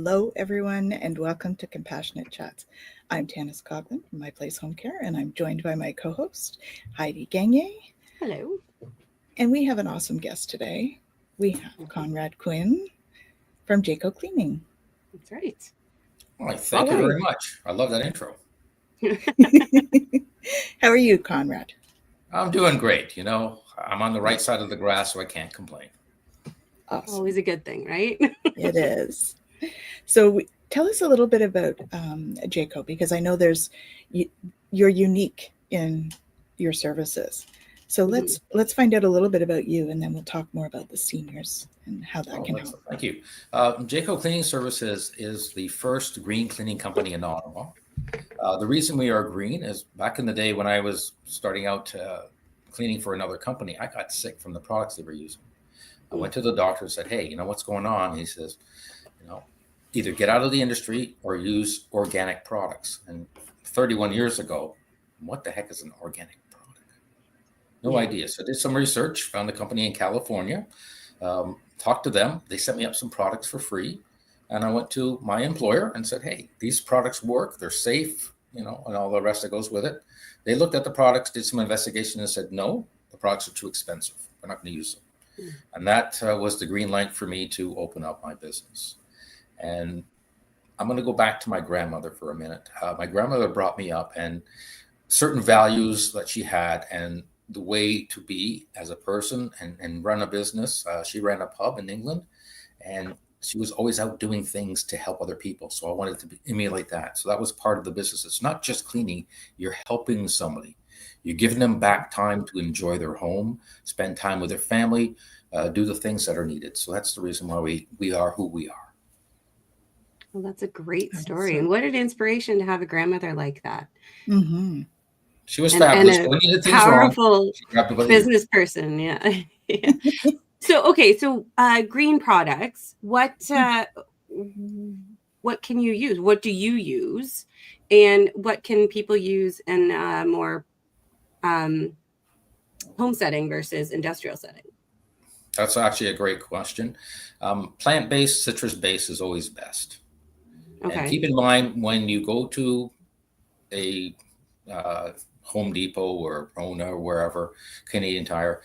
Hello, everyone, and welcome to Compassionate Chats. I'm Tanys Coughlan from My Place Home Care, and I'm joined by my co-host, Heidi Gagné. Hello. And we have an awesome guest today. We have Konrad Quinn from Jaiko Cleaning. That's right. All right, thank you very much. I love that intro. How are you, Konrad? I'm doing great. I'm on the right side of the grass, so I can't complain. Awesome. Always a good thing, right? It is. So tell us a little bit about Jaiko, because I know you're unique in your services. So let's find out a little bit about you, and then we'll talk more about the seniors and how that can help. Thank you. Jaiko Cleaning Services is the first green cleaning company in Ottawa. The reason we are green is back in the day when I was starting out cleaning for another company, I got sick from the products they were using. I went to the doctor and said, hey, what's going on? He says, either get out of the industry or use organic products. And 31 years ago, what the heck is an organic product? No idea. So I did some research, found a company in California, talked to them. They sent me up some products for free. And I went to my employer and said, hey, these products work. They're safe, and all the rest that goes with it. They looked at the products, did some investigation and said, no, the products are too expensive. We're not going to use them. And that was the green light for me to open up my business. And I'm going to go back to my grandmother for a minute. My grandmother brought me up, and certain values that she had and the way to be as a person and run a business. She ran a pub in England, and she was always out doing things to help other people. So I wanted to emulate that. So that was part of the business. It's not just cleaning. You're helping somebody. You're giving them back time to enjoy their home, spend time with their family, do the things that are needed. So that's the reason why we are who we are. Well, that's a great story. And what an inspiration to have a grandmother like that. Mm-hmm. She was fabulous. And a powerful business person. Yeah. Yeah. So green products, what can you use? What do you use? And what can people use in more home setting versus industrial setting? That's actually a great question. Plant-based, citrus-based is always best. Okay. And keep in mind, when you go to a Home Depot or Rona or wherever, Canadian Tire,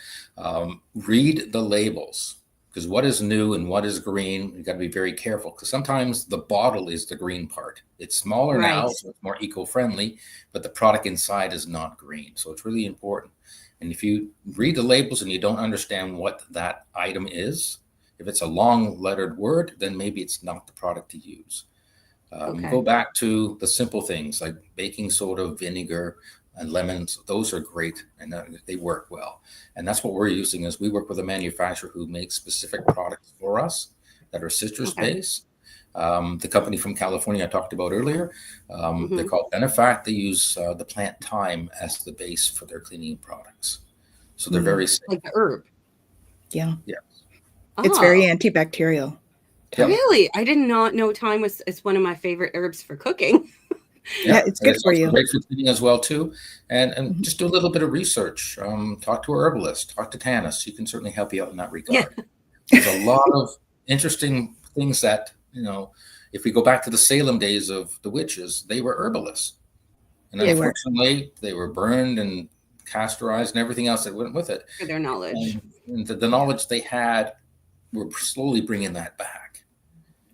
read the labels, because what is new and what is green, you got to be very careful, because sometimes the bottle is the green part. It's smaller now, so it's more eco-friendly, but the product inside is not green. So it's really important. And if you read the labels and you don't understand what that item is, if it's a long lettered word, then maybe it's not the product to use. Go back to the simple things like baking soda, vinegar, and lemons. Those are great, and they work well. And that's what we're using. Is we work with a manufacturer who makes specific products for us that are citrus-based. The company from California I talked about earlier, they're called Benefact. They use the plant thyme as the base for their cleaning products. So they're very safe. Like the herb. Yeah. Yeah. It's very antibacterial. Yep. Really? I did not know thyme is one of my favorite herbs for cooking. Yeah, it's good for you. Great for cleaning as well too. And just do a little bit of research. Talk to a herbalist. Talk to Tanys. She can certainly help you out in that regard. Yeah. There's a lot of interesting things that, if we go back to the Salem days of the witches, they were herbalists. And unfortunately, they were burned and castorized and everything else that went with it. For their knowledge. And the knowledge they had, we're slowly bringing that back.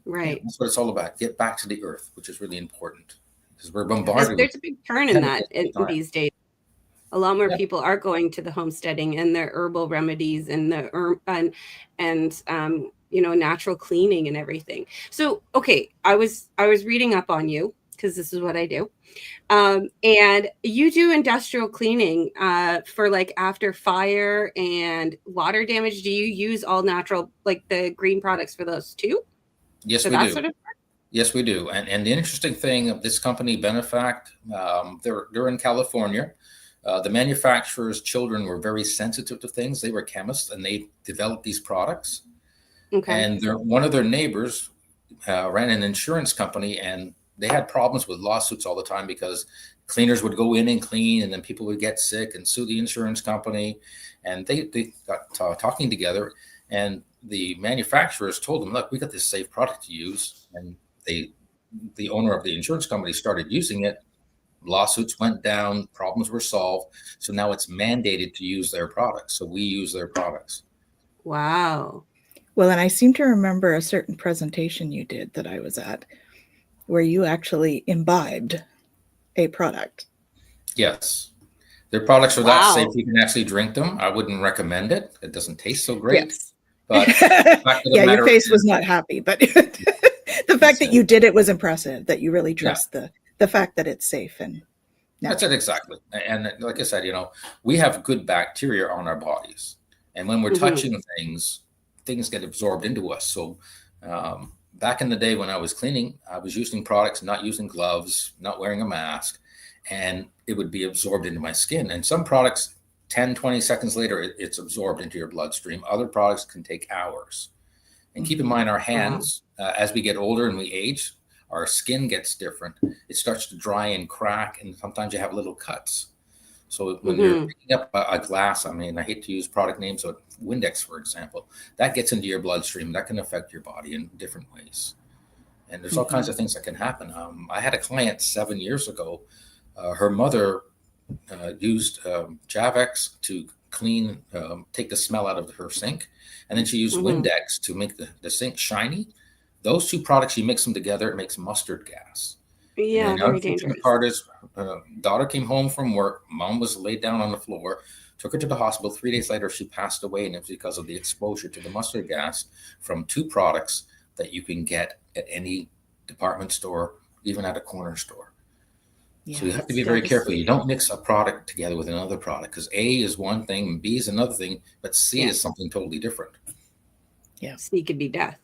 Right. Yeah, that's what it's all about. Get back to the earth, which is really important. Because we're bombarded. There's a big turn in that these days. A lot more people are going to the homesteading and their herbal remedies and the natural cleaning and everything. So, I was reading up on you because this is what I do. And you do industrial cleaning for like after fire and water damage. Do you use all natural, like the green products for those too? Yes, we do. Yes, we do. And the interesting thing of this company, Benefact, they're in California. The manufacturer's children were very sensitive to things. They were chemists, and they developed these products. Okay. And one of their neighbors ran an insurance company, and they had problems with lawsuits all the time because cleaners would go in and clean, and then people would get sick and sue the insurance company. And they got talking together, and the manufacturers told them, look, we got this safe product to use. And the owner of the insurance company started using it, lawsuits went down, problems were solved. So now it's mandated to use their products. So we use their products. Wow. Well, and I seem to remember a certain presentation you did that I was at where you actually imbibed a product. Yes. Their products are Wow. that safe you can actually drink them. I wouldn't recommend it. It doesn't taste so great. Yes. But yeah, your face was not happy, but the fact that you did it was impressive, that you really trust the fact that it's safe. And that's it, exactly. And like I said, we have good bacteria on our bodies. And when we're touching things get absorbed into us. So back in the day when I was cleaning, I was using products, not using gloves, not wearing a mask, and it would be absorbed into my skin. And some products, 10, 20 seconds later, it's absorbed into your bloodstream. Other products can take hours. And keep in mind, our hands, as we get older and we age, our skin gets different. It starts to dry and crack, and sometimes you have little cuts. So when you're picking up a glass, I mean, I hate to use product names, but Windex, for example, that gets into your bloodstream. That can affect your body in different ways. And there's all kinds of things that can happen. I had a client 7 years ago. Her mother used Javex to clean, take the smell out of her sink. And then she used Windex to make the sink shiny. Those two products, you mix them together, it makes mustard gas. Yeah, and very the dangerous. part is, daughter came home from work. Mom was laid down on the floor, took her to the hospital. 3 days later, she passed away, and it was because of the exposure to the mustard gas from two products that you can get at any department store, even at a corner store. Yeah, so you have to be very careful. You don't mix a product together with another product, because A is one thing, and B is another thing, but C is something totally different. Yeah. C could be death.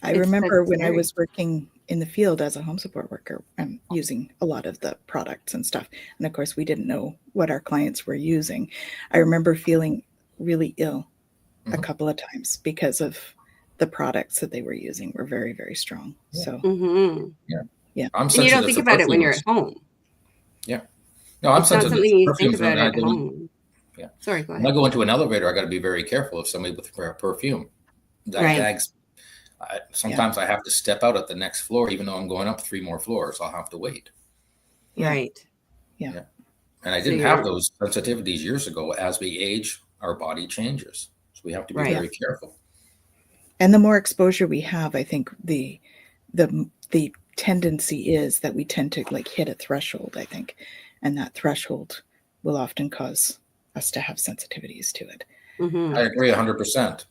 I remember when I was working in the field as a home support worker, using a lot of the products and stuff. And of course, we didn't know what our clients were using. I remember feeling really ill a couple of times because of the products that they were using were very, very strong. Yeah. So, yeah. And you don't think about it when you're at home. Yeah. No, I'm sensitive something to you perfumes. think about at home. Yeah. Sorry, go ahead. When I go into an elevator, I got to be very careful of somebody with perfume. That gags. Sometimes I have to step out at the next floor, even though I'm going up 3 more floors. I'll have to wait. Right. Yeah. And I didn't have those sensitivities years ago. As we age, our body changes. So we have to be very careful. And the more exposure we have, I think the tendency is that we tend to hit a threshold, I think. And that threshold will often cause us to have sensitivities to it. I agree 100%.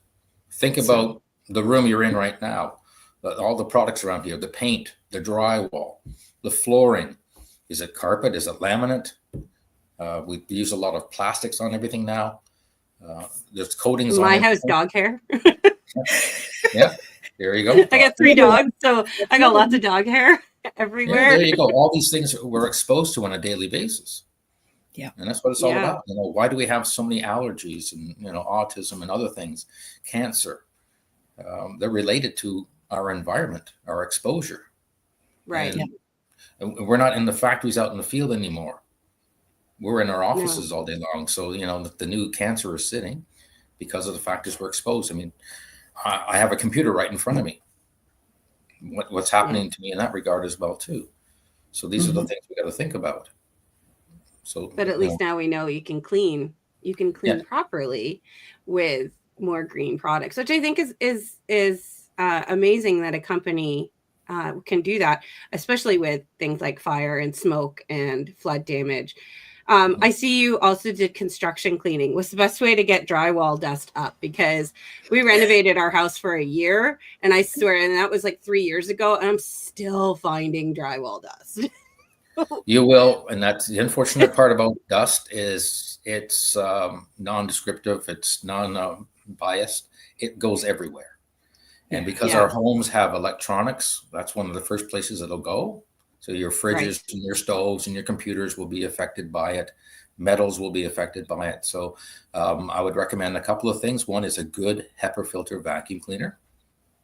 Think about the room you're in right now, all the products around here, the paint, the drywall, the flooring. Is it carpet? Is it laminate? We use a lot of plastics on everything now. There's coatings on my house dog hair. Yeah, there you go. I got 3 dogs, so I got lots of dog hair everywhere. Yeah, there you go. All these things we're exposed to on a daily basis. Yeah. And that's what it's all about. Why do we have so many allergies and, autism and other things, cancer? They're related to our environment, our exposure. Right. And we're not in the factories out in the field anymore. We're in our offices all day long. So, the new cancer is sitting because of the factors we're exposed. I mean, I have a computer right in front of me. What's happening to me in that regard as well, too. So these are the things we got to think about. So, but at least now we know you can clean properly with more green products, which I think is amazing that a company can do that, especially with things like fire and smoke and flood damage. I see you also did construction cleaning. What's the best way to get drywall dust up? Because we renovated our house for a year, and I swear, and that was like 3 years ago, and I'm still finding drywall dust. You will, and that's the unfortunate part about dust is it's non-descriptive, it's non-biased. It goes everywhere. And because our homes have electronics, that's one of the first places it'll go. So your fridges and your stoves and your computers will be affected by it. Metals will be affected by it. So I would recommend a couple of things. One is a good HEPA filter vacuum cleaner.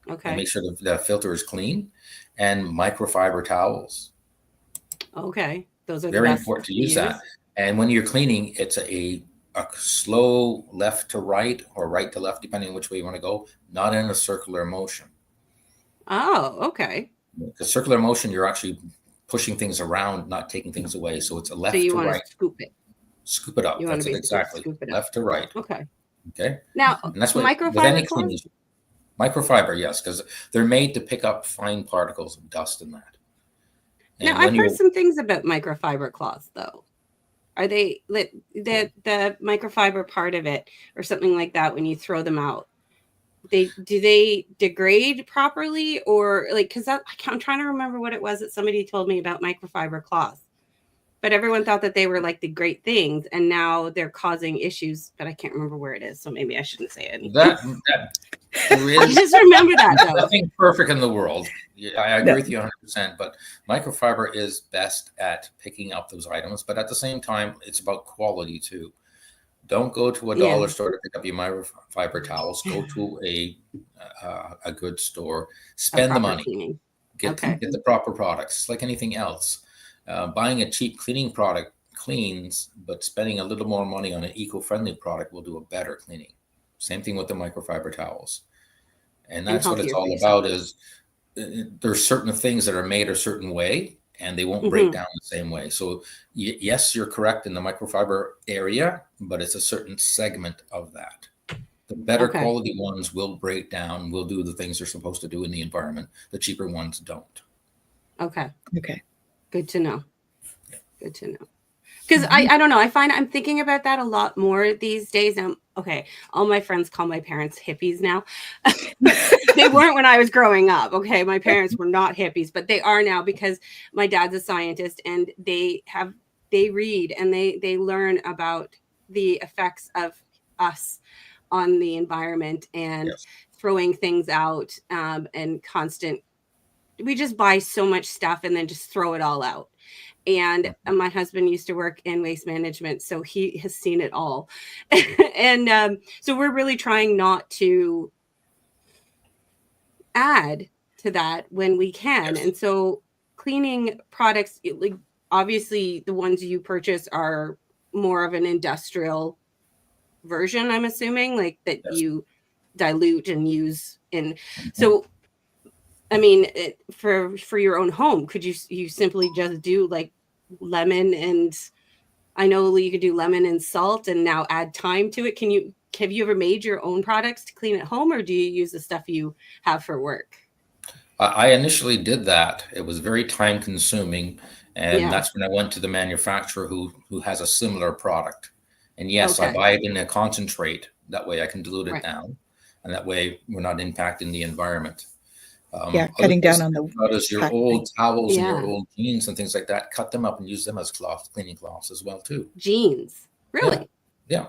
Okay. And make sure the filter is clean, and microfiber towels. Okay. Those are very important to use that. And when you're cleaning, it's a slow left to right or right to left, depending on which way you want to go, not in a circular motion. Oh, okay. Because circular motion, you're actually pushing things around, not taking things away. So it's a So left you to want to right. scoop it. Scoop it up. You want to That's it basically exactly. scoop it up. Left to right. Okay. Okay. Now, And that's what with microfiber any cloths? cleaning. Microfiber, yes, because they're made to pick up fine particles of dust and that. Now, And I've when heard you some things about microfiber cloths, though. Are they the microfiber part of it or something like that when you throw them out? Do they degrade properly, or like, because I'm trying to remember what it was that somebody told me about microfiber cloths, but everyone thought that they were like the great things, and now they're causing issues, but I can't remember where it is, so maybe I shouldn't say anything. that there I is just remember that though. nothing perfect in the world. I agree No. with you 100%, but microfiber is best at picking up those items. But at the same time, it's about quality too. Don't go to a dollar store to pick up your microfiber towels. Go to a good store. Spend the money. Cleaning. Get the proper products. It's like anything else. Buying a cheap cleaning product cleans, but spending a little more money on an eco-friendly product will do a better cleaning. Same thing with the microfiber towels. And that's what it's all about is there's certain things that are made a certain way and they won't break down the same way. So yes, you're correct in the microfiber area, but it's a certain segment of that. The better quality ones will break down, will do the things they're supposed to do in the environment. The cheaper ones don't. Okay. Good to know. Good to know. Because I don't know. I find I'm thinking about that a lot more these days. Okay, all my friends call my parents hippies now. They weren't when I was growing up. Okay, my parents were not hippies, but they are now because my dad's a scientist and they read and they learn about the effects of us on the environment and throwing things out and constant. We just buy so much stuff and then just throw it all out. And my husband used to work in waste management, so he has seen it all. And so we're really trying not to add to that when we can. And so cleaning products, like obviously the ones you purchase are more of an industrial version, I'm assuming, like that you dilute and use in. So I mean, for your own home, could you simply just do like lemon and I know you could do lemon and salt and now add thyme to it. Have you ever made your own products to clean at home, or do you use the stuff you have for work? I initially did that. It was very time consuming. And that's when I went to the manufacturer who has a similar product. And yes, I buy it in a concentrate. That way I can dilute it down. And that way we're not impacting the environment. Cutting down on the your old towels and your old jeans and things like that. Cut them up and use them as cleaning cloths as well too. Jeans, really? Yeah,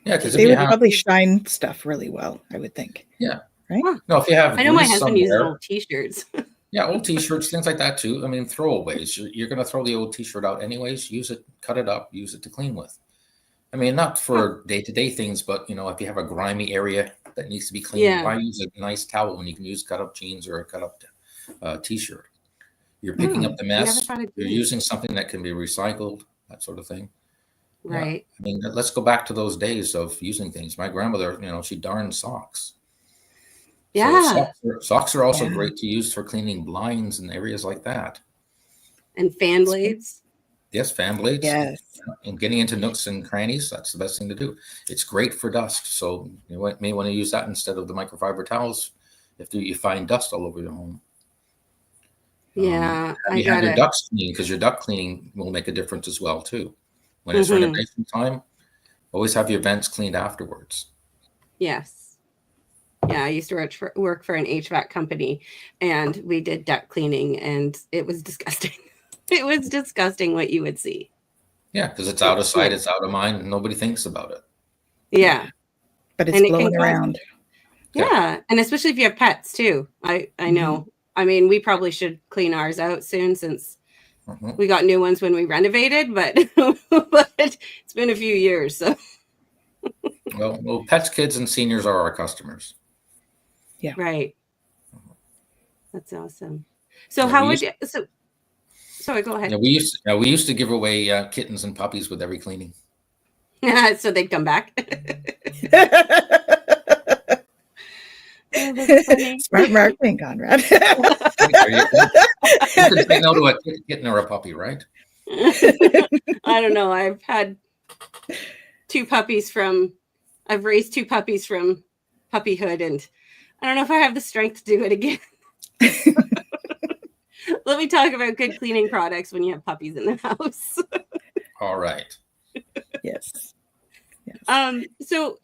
because they would probably shine stuff really well, I would think. Yeah, right. No, if you have, I know my husband uses old T-shirts. Yeah, old T-shirts, things like that too. I mean, throwaways. You're going to throw the old T-shirt out anyways. Use it, cut it up, use it to clean with. I mean, not for day-to-day things, but if you have a grimy area that needs to be cleaned, why use a nice towel when you can use cut-up jeans or a cut-up T-shirt? You're picking up the mess. You're using something that can be recycled, that sort of thing. Right. I mean, let's go back to those days of using things. My grandmother, she darned socks. Yeah. So socks are also great to use for cleaning blinds and areas like that. And fan blades. Yes, fan blades. Yes. And getting into nooks and crannies, that's the best thing to do. It's great for dust. So you may want to use that instead of the microfiber towels if you find dust all over your home. Yeah, you have your ducts clean, because your duct cleaning will make a difference as well too. When it's renovation time, always have your vents cleaned afterwards. Yes. Yeah, I used to work for an HVAC company, and we did duct cleaning, and it was disgusting. It was disgusting what you would see. Yeah, because it's out of sight, it's out of mind, and nobody thinks about it. Yeah. But it's blowing around. Yeah, and especially if you have pets too. I know. I mean, we probably should clean ours out soon since we got new ones when we renovated, but it's been a few years. So. Well, pets, kids, and seniors are our customers. Yeah. Right. That's awesome. So sorry, go ahead. Yeah, we used to give away kittens and puppies with every cleaning. So they'd come back. Oh, that's funny. Smart marketing, Conrad. There you go. You could say no to a kitten or a puppy, right? I don't know. I've raised two puppies from puppyhood, and I don't know if I have the strength to do it again. Let me talk about good cleaning products when you have puppies in the house. All right. Yes. So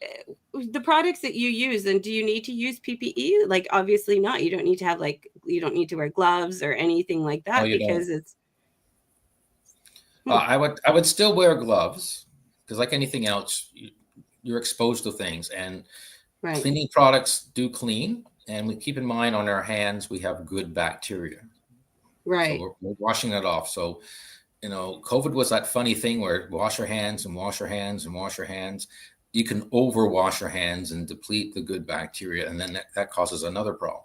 the products that you use, and do you need to use PPE? Like, obviously not. You don't need to wear gloves or anything like that, because it's. I would still wear gloves, because like anything else, you're exposed to things, and cleaning products do clean, and we keep in mind on our hands we have good bacteria. Right. So we're washing it off. So, COVID was that funny thing where wash your hands and wash your hands and wash your hands. You can overwash your hands and deplete the good bacteria, and then that causes another problem.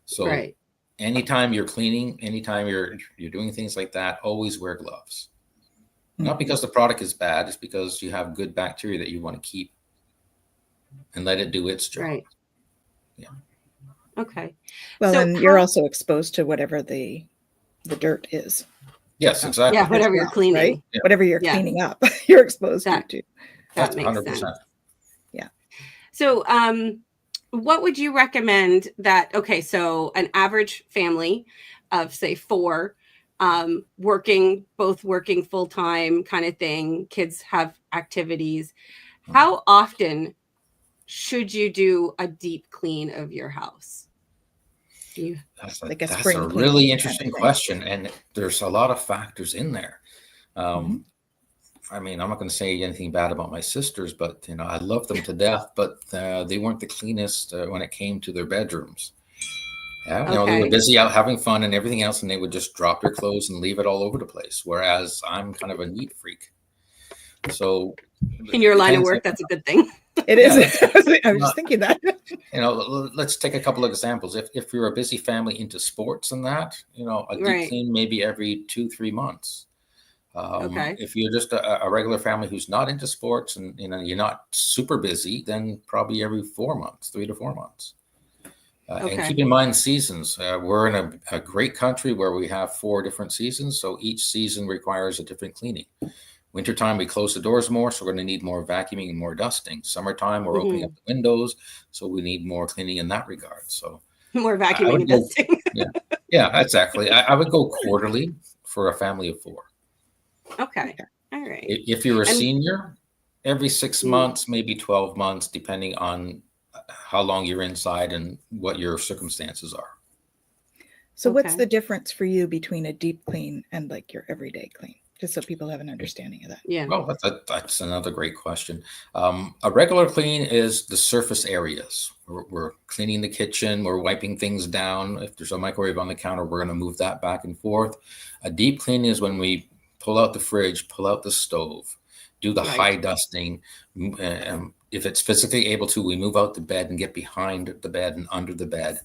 So anytime you're cleaning, anytime you're doing things like that, always wear gloves. Not because the product is bad, it's because you have good bacteria that you want to keep and let it do its job. Right. Yeah. Okay. Well, so and you're also exposed to whatever the dirt is. Yes, exactly. Yeah, whatever you're cleaning. Right? Yeah. Whatever you're cleaning up, you're exposed to too. That makes 100%. sense. Yeah. So what would you recommend so an average family of, say, 4, both working full-time kind of thing, kids have activities. How often should you do a deep clean of your house? That's a really interesting question, and there's a lot of factors in there. I mean, I'm not going to say anything bad about my sisters, but I love them to death, but they weren't the cleanest when it came to their bedrooms. Yeah, they were busy out having fun and everything else, and they would just drop their clothes and leave it all over the place. Whereas I'm kind of a neat freak. So in your line of work, that's a good thing. It is. I was just thinking that. Let's take a couple of examples. If you're a busy family into sports and that, a deep clean maybe every 2-3 months. If you're just a regular family who's not into sports and you're not super busy, then probably every 4 months, 3 to 4 months. And keep in mind seasons. We're in a great country where we have 4 different seasons, so each season requires a different cleaning. Wintertime, we close the doors more, so we're going to need more vacuuming and more dusting. Summertime, we're opening up the windows, so we need more cleaning in that regard. So more vacuuming and dusting. Yeah, exactly. I would go quarterly for a family of 4. Okay. All right. If you're a senior, every 6 months, maybe 12 months, depending on how long you're inside and what your circumstances are. So what's the difference for you between a deep clean and like your everyday clean? Just so people have an understanding of that. Yeah. Well, that's another great question. A regular clean is the surface areas. We're cleaning the kitchen. We're wiping things down. If there's a microwave on the counter, we're going to move that back and forth. A deep clean is when we pull out the fridge, pull out the stove, do the high dusting. If it's physically able to, we move out the bed and get behind the bed and under the bed,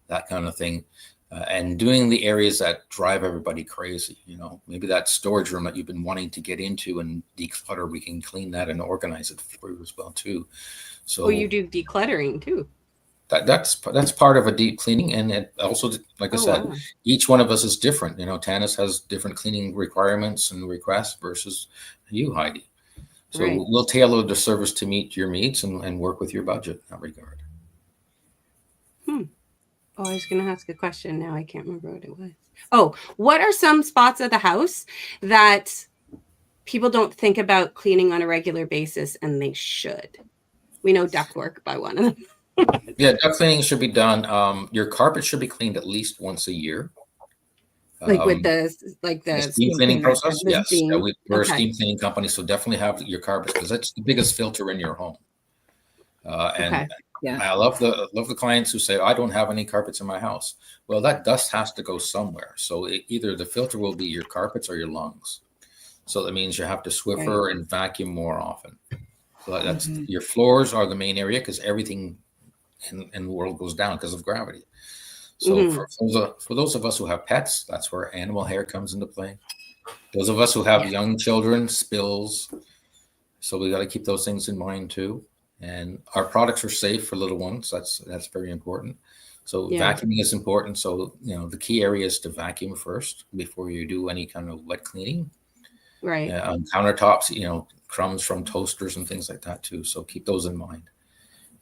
that kind of thing. And doing the areas that drive everybody crazy, maybe that storage room that you've been wanting to get into and declutter, we can clean that and organize it for you as well too. So you do decluttering too. That's part of a deep cleaning, and it also, like I said, each one of us is different. Tanys has different cleaning requirements and requests versus you, Heidi. So we'll tailor the service to meet your needs and work with your budget in that regard. Oh, I was going to ask a question. Now I can't remember what it was. Oh, what are some spots of the house that people don't think about cleaning on a regular basis and they should? We know ductwork by one of them. Yeah, duct cleaning should be done. Your carpet should be cleaned at least once a year. With the steam cleaning process? Yes. Steam. We're a steam cleaning company, so definitely have your carpets because that's the biggest filter in your home. I love the clients who say, I don't have any carpets in my house. Well, that dust has to go somewhere. So either the filter will be your carpets or your lungs. So that means you have to Swiffer and vacuum more often. So that's your floors are the main area because everything in the world goes down because of gravity. So for those of us who have pets, that's where animal hair comes into play. Those of us who have young children, spills. So we got to keep those things in mind too. And our products are safe for little ones. That's very important. So Yeah. vacuuming is important. So, the key area is to vacuum first before you do any kind of wet cleaning. Right. On countertops, crumbs from toasters and things like that too. So keep those in mind.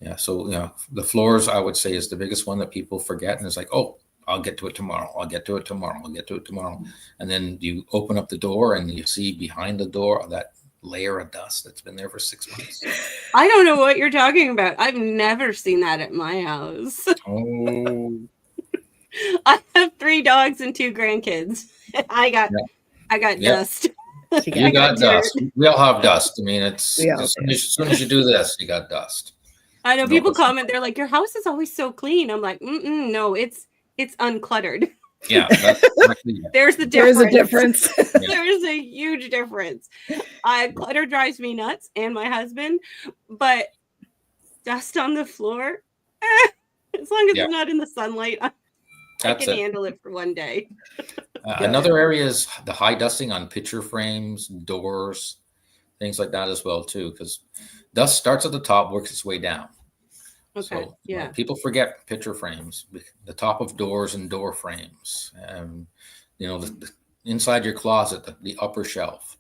Yeah. So, the floors, I would say, is the biggest one that people forget. And it's like, oh, I'll get to it tomorrow. I'll get to it tomorrow. I'll get to it tomorrow. And then you open up the door and you see behind the door that layer of dust that's been there for 6 months. I don't know what you're talking about. I've never seen that at my house. Oh. I have 3 dogs and 2 grandkids. I got dust. You got dust. We all have dust. I mean, it's as soon as you do this, you got dust. I know people comment, they're like, your house is always so clean. I'm like, no, it's uncluttered. Yeah, that's exactly it. There's the difference. There's a difference. There's a huge difference. Clutter drives me nuts and my husband, but dust on the floor, as long as it's not in the sunlight, I can handle it for one day. Another area is the high dusting on picture frames, doors, things like that as well too, because dust starts at the top, works its way down. Okay. So people forget picture frames, the top of doors and door frames, the inside your closet, the upper shelf,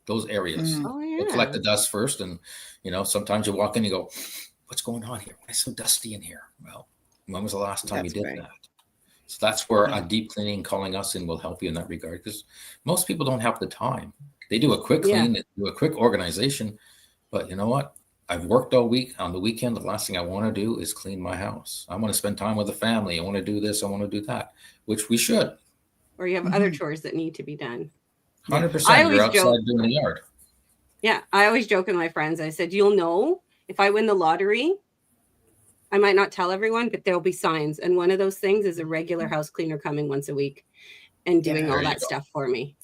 those areas. They'll collect the dust first, and sometimes you walk in, you go, "What's going on here? Why is it so dusty in here?" Well, when was the last time you did that? So that's where a deep cleaning, calling us in, will help you in that regard, because most people don't have the time. They do a quick clean, they do a quick organization, but you know what? I've worked all week. On the weekend, the last thing I want to do is clean my house. I want to spend time with the family. I want to do this. I want to do that, which we should. Or you have other chores that need to be done. 100%. You're outside doing the yard. Yeah. I always joke with my friends. I said, you'll know if I win the lottery, I might not tell everyone, but there'll be signs. And one of those things is a regular house cleaner coming once a week and doing all that stuff for me.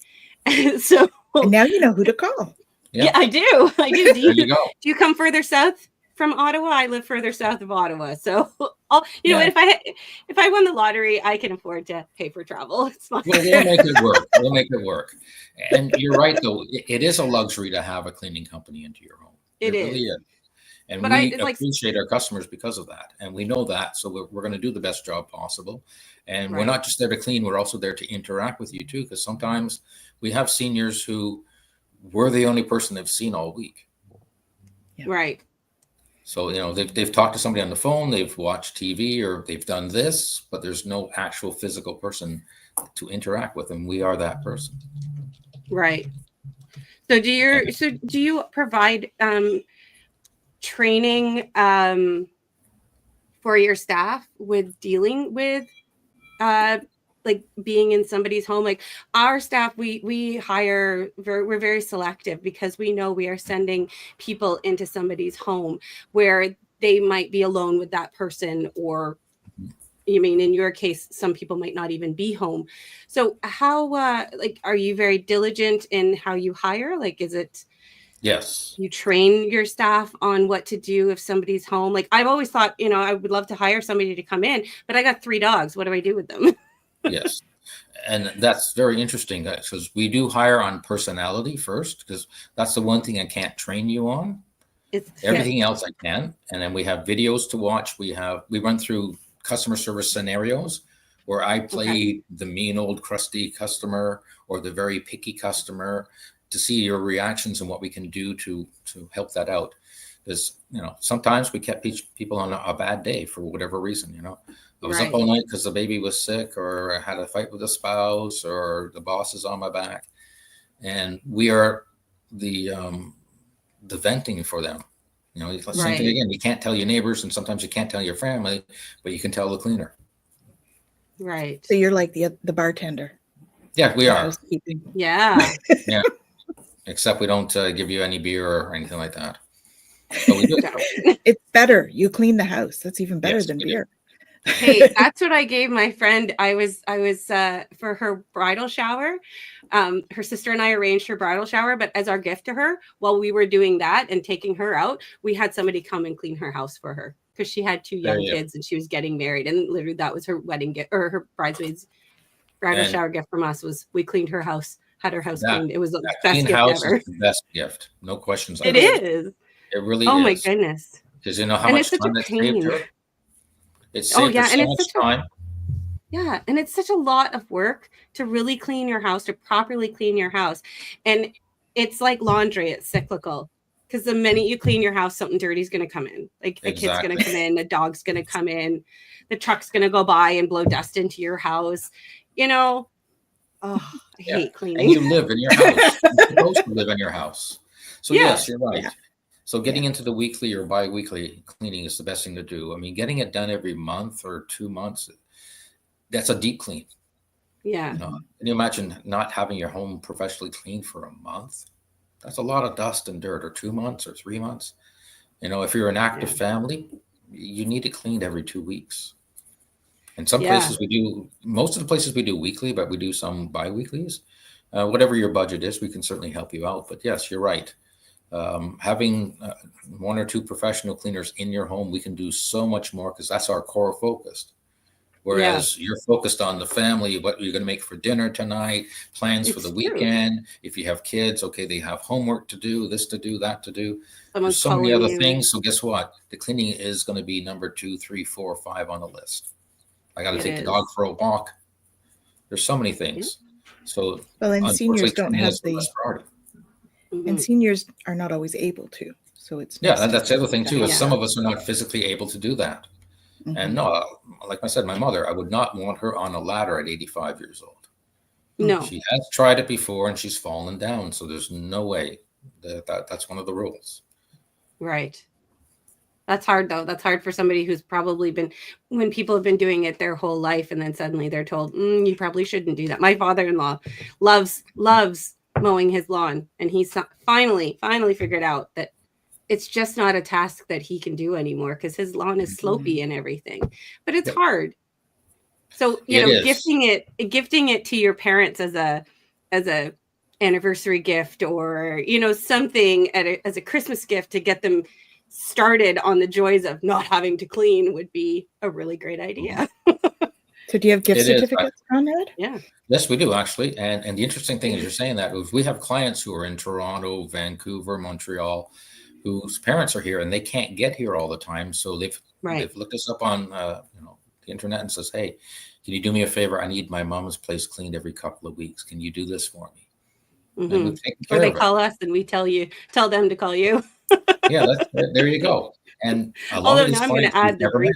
So and now you know who to call. Yeah, I do. Do you come further south from Ottawa? I live further south of Ottawa. So, if I won the lottery, I can afford to pay for travel. It's fine. We'll make it work. We'll make it work. And you're right, though. It is a luxury to have a cleaning company into your home. It really is. And we appreciate our customers because of that. And we know that. So we're going to do the best job possible. And we're not just there to clean. We're also there to interact with you, too, because sometimes we have seniors who we're the only person they've seen all week. Yeah. Right. So, they've talked to somebody on the phone, they've watched TV, or they've done this, but there's no actual physical person to interact with, and we are that person. Right. So do you provide training for your staff with dealing with like being in somebody's home? Like our staff, we hire, we're very selective because we know we are sending people into somebody's home where they might be alone with that person, or in your case, some people might not even be home. So how, are you very diligent in how you hire? Like, is it, yes, you train your staff on what to do if somebody's home? Like I've always thought, I would love to hire somebody to come in, but I got 3 dogs. What do I do with them? Yes. And that's very interesting because we do hire on personality first, because that's the one thing I can't train you on. Everything else I can. And then we have videos to watch. We run through customer service scenarios where I play the mean old crusty customer or the very picky customer to see your reactions and what we can do to help that out. Because, sometimes we kept people on a bad day for whatever reason, I was up all night because the baby was sick, or I had a fight with a spouse, or the boss is on my back. And we are the venting for them. Same thing again. You can't tell your neighbors, and sometimes you can't tell your family, but you can tell the cleaner. Right. So you're like the bartender. Yeah, we are. Yeah. Yeah. Except we don't give you any beer or anything like that. But we do. It's better. You clean the house. That's even better than beer. Hey, that's what I gave my friend. I was for her bridal shower. Her sister and I arranged her bridal shower, but as our gift to her, while we were doing that and taking her out, we had somebody come and clean her house for her because she had 2 young kids and she was getting married, and literally that was her wedding gift, or her bridesmaids bridal shower gift from us was we cleaned her house, had her house cleaned. It was the best gift ever. Is the best gift, no questions. It is. It really is. Oh is. my goodness. Because you know how And much it's such time a that saved pain. her? It Oh saved her yeah, and so it's much such a time. yeah, and it's such a lot of work to really clean your house, to properly clean your house. And it's like laundry, it's cyclical. Because the minute you clean your house, something dirty is going to come in. Like a kid's going Exactly. to come in, a dog's going to come in, the truck's going to go by and blow dust into your house. You know, oh, I Yeah. hate And cleaning. you live in your house. You're supposed to live in your house. So Yeah. yes, you're right. Yeah. So getting into the weekly or bi-weekly cleaning is the best thing to do. I mean, getting it done every month or 2 months, that's a deep clean. Yeah. You know, can you imagine not having your home professionally cleaned for a month? That's a lot of dust and dirt, or 2 months or 3 months. You know, if you're an active Yeah. family, you need it cleaned every 2 weeks. In some Yeah. places we do, most of the places we do weekly, but we do some bi-weeklies. Whatever your budget is, we can certainly help you out. But yes, you're right. Having 1 or 2 professional cleaners in your home, we can do so much more because that's our core focus. Whereas you're focused on the family, what you're going to make for dinner tonight, plans for It's the true. weekend. If you have kids, okay, they have homework to do, this to do, that to do. Someone's There's so many calling other you. things. So guess what? The cleaning is going to be number 2, 3, 4, 5 on the list. I got to It take the is. dog for a walk. There's so many things. So Well, and seniors unfortunately, don't cleaning have is the the, last priority. and seniors are not always able to. So it's Yeah, nice to that's the other have thing that. too, is Yeah. some of us are not physically able to do that. Mhm. And no, like I said, my mother, I would not want her on a ladder at 85 years old. No. She has tried it before and she's fallen down. So there's no way that's one of the rules. Right. That's hard though. That's hard for somebody who's probably been, when people have been doing it their whole life and then suddenly they're told, you probably shouldn't do that. My father-in-law loves mowing his lawn, and he's finally figured out that it's just not a task that he can do anymore because his lawn is slopey and everything. But it's hard. So, you It know, is. gifting it to your parents as a anniversary gift, or, you know, something as a Christmas gift to get them started on the joys of not having to clean would be a really great idea. So do you have gift It is. certificates, Conrad? Yeah. Yes, we do actually. And the interesting thing is you're saying that is we have clients who are in Toronto, Vancouver, Montreal, whose parents are here and they can't get here all the time. So they've looked us up on the internet and says, hey, can you do me a favor? I need my mom's place cleaned every couple of weeks. Can you do this for me? Mm-hmm. And we've taken care or they of call us and we tell them to call you. Yeah, there you go. And a lot Although of these now I'm going clients to we've add the never green. met.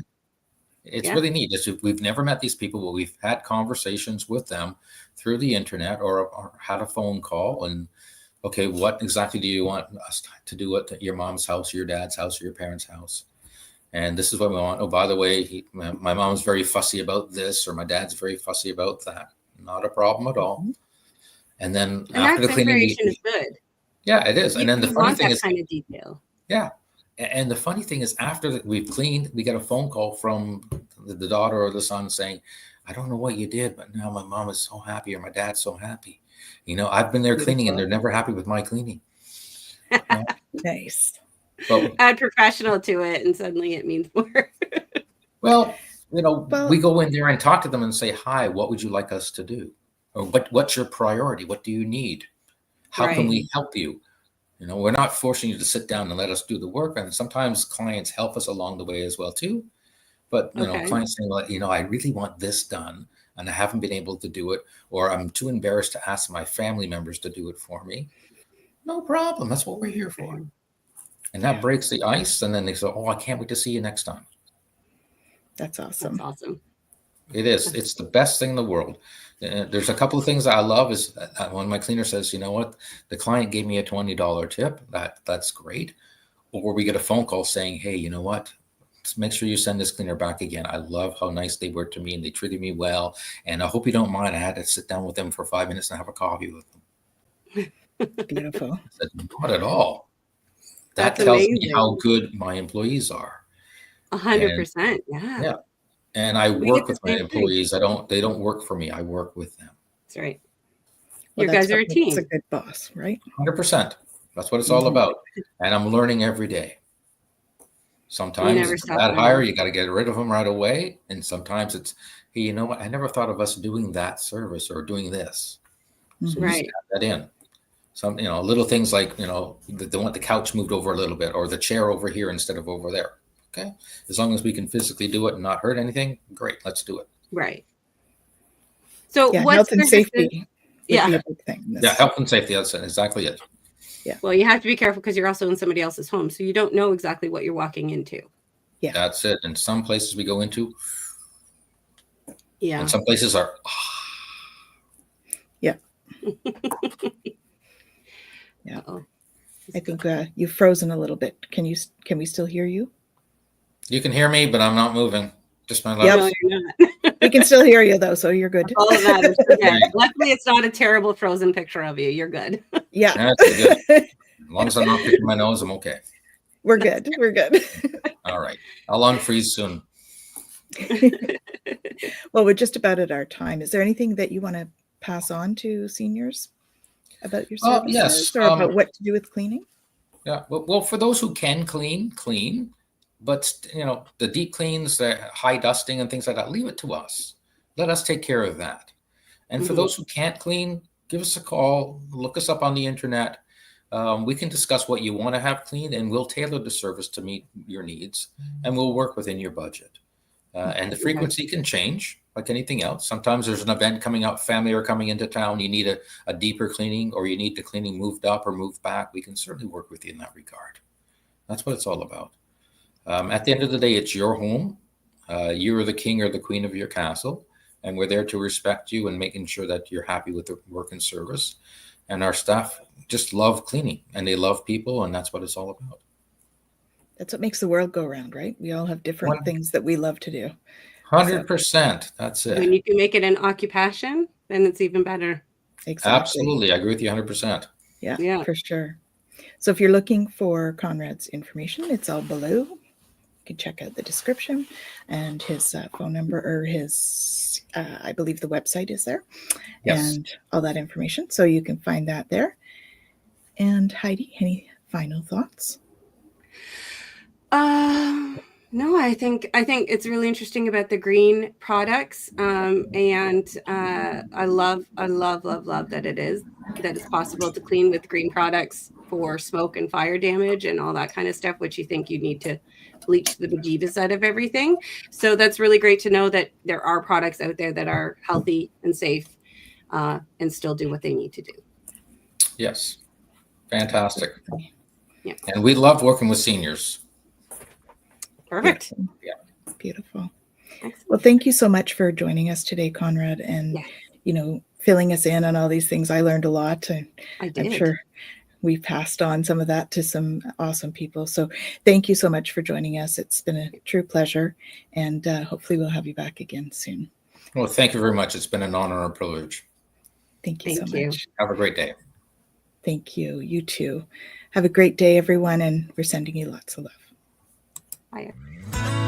It's really neat. We've never met these people, but we've had conversations with them through the internet or had a phone call. And okay, what exactly do you want us to do at your mom's house, your dad's house, or your parents' house? And this is what we want. Oh, by the way, my mom's very fussy about this, or my dad's very fussy about that. Not a problem at all. And then after the cleaning, information is good. Yeah, it is. And then the funny thing is, kind of detail. Yeah. And the funny thing is, after we've cleaned, we get a phone call from the daughter or the son saying, I don't know what you did, but now my mom is so happy, or my dad's so happy. You know, I've been there cleaning and they're never happy with my cleaning. Nice. But add professional to it and suddenly it means more. well, we go in there and talk to them and say, hi, what would you like us to do? Or what's your priority? What do you need? How can we help you? We're not forcing you to sit down and let us do the work. And sometimes clients help us along the way as well, too. But, clients saying, well, I really want this done and I haven't been able to do it, or I'm too embarrassed to ask my family members to do it for me. No problem. That's what we're here for. And that breaks the ice. And then they say, oh, I can't wait to see you next time. That's awesome. That's awesome. It is. It's the best thing in the world. There's a couple of things that I love is when my cleaner says, you know what, the client gave me a $20 tip. That's great. Or we get a phone call saying, hey, you know what, just make sure you send this cleaner back again. I love how nice they were to me and they treated me well. And I hope you don't mind. I had to sit down with them for 5 minutes and have a coffee with them. Beautiful. I said, not at all. That That's tells amazing. me how good my employees are. 100%. Yeah. And I work with my same thing. employees. They don't work for me. I work with them. That's right. Well, you guys are a team. It's a good boss, right? 100%. That's what it's all about. And I'm learning every day. Sometimes it's a bad hire. You got to get rid of them right away. And sometimes it's, hey, you know what? I never thought of us doing that service or doing this. So we just add that in. Some, little things like, they want the couch moved over a little bit or the chair over here instead of over there. Okay. As long as we can physically do it and not hurt anything, great. Let's do it. Right. So Yeah, what health and services- safety would be a big thing. Yeah, health and safety. That's exactly it. Yeah. Well, you have to be careful because you're also in somebody else's home. So you don't know exactly what you're walking into. Yeah. That's it. And some places we go into, Yeah. and some places are, Yeah. Yeah. Uh-oh. I think you've frozen a little bit. Can we still hear you? you can hear me, but I'm not moving. Just my Yep. legs. No, you're not. We can still hear you though, so you're good. All of that is okay. Luckily, it's not a terrible frozen picture of you. You're good. Yeah. That's good. As long as I'm not picking my nose, I'm okay. We're good. We're good. All right. I'll unfreeze soon. Well, we're just about at our time. Is there anything that you want to pass on to seniors about your services yes, or about what to do with cleaning? Yeah. Well, for those who can clean, but the deep cleans, the high dusting and things like that, leave it to us. Let us take care of that. And for those who can't clean, give us a call. Look us up on the internet. We can discuss what you want to have cleaned, and we'll tailor the service to meet your needs, and we'll work within your budget. And the frequency can change like anything else. Sometimes there's an event coming up, family are coming into town, you need a deeper cleaning, or you need the cleaning moved up or moved back. We can certainly work with you in that regard. That's what it's all about. At the end of the day, it's your home. You're the king or the queen of your castle, and we're there to respect you and making sure that you're happy with the work and service. And our staff just love cleaning, and they love people, and that's what it's all about. That's what makes the world go round, right? We all have different things that we love to do. 100%. That's it. When you can make it an occupation, then it's even better. Exactly. Absolutely. I agree with you 100%. Yeah, for sure. So if you're looking for Konrad's information, it's all below. You can check out the description and his phone number, or his, I believe the website is there. Yes. And all that information. So you can find that there. And Heidi, any final thoughts? No, I think it's really interesting about the green products. And I love that it's possible to clean with green products for smoke and fire damage and all that kind of stuff, which you think you need to bleach the bejeebus out of everything. So that's really great to know that there are products out there that are healthy and safe, and still do what they need to do. Yes. Fantastic. Yeah. And we love working with seniors. Perfect. Yeah. Beautiful. Excellent. Well, thank you so much for joining us today, Konrad, and filling us in on all these things. I learned a lot. I did. I'm sure we've passed on some of that to some awesome people. So thank you so much for joining us. It's been a true pleasure, and hopefully we'll have you back again soon. Well, thank you very much. It's been an honor and a privilege. Thank you Thank so you. much. Have a great day. Thank you. You too. Have a great day, everyone, and we're sending you lots of love. Bye.